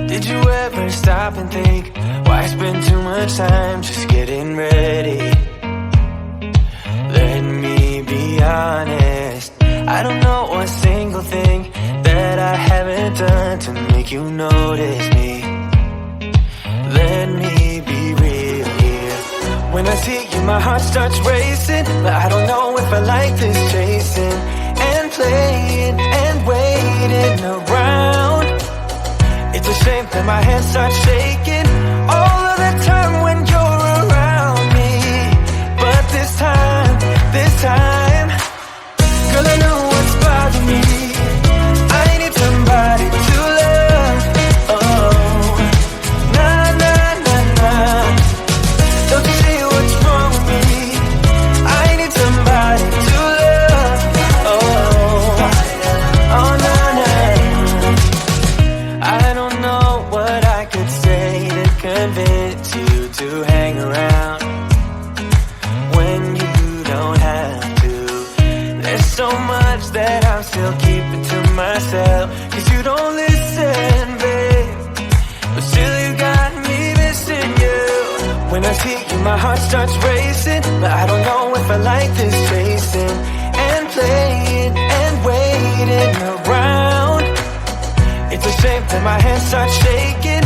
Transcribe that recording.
Did you ever stop and think, why spend too much time just getting ready? Let me be honest, I don't know a single thing that I haven't done to make you notice me. Let me be real here. When I see you, my heart starts racing, but I don't know if I like this chasing and playing and waiting around. It's a shame that my hands start shaking all of the time when you're around me. But this time, girl, I know what's bothering me. I need somebody to love. Oh, nah, nah, nah, nah. Don't you see what's wrong with me? I need somebody to love. Oh, oh, nah, nah. I don't know what I could say to convince you to hang around when you don't have to. There's so much that I'm still keeping to myself, 'cause you don't listen, babe. But still you got me missing you. When I see you, my heart starts racing, but I don't know if I like this chasing and playing and waiting around. It's a shame that my hands start shaking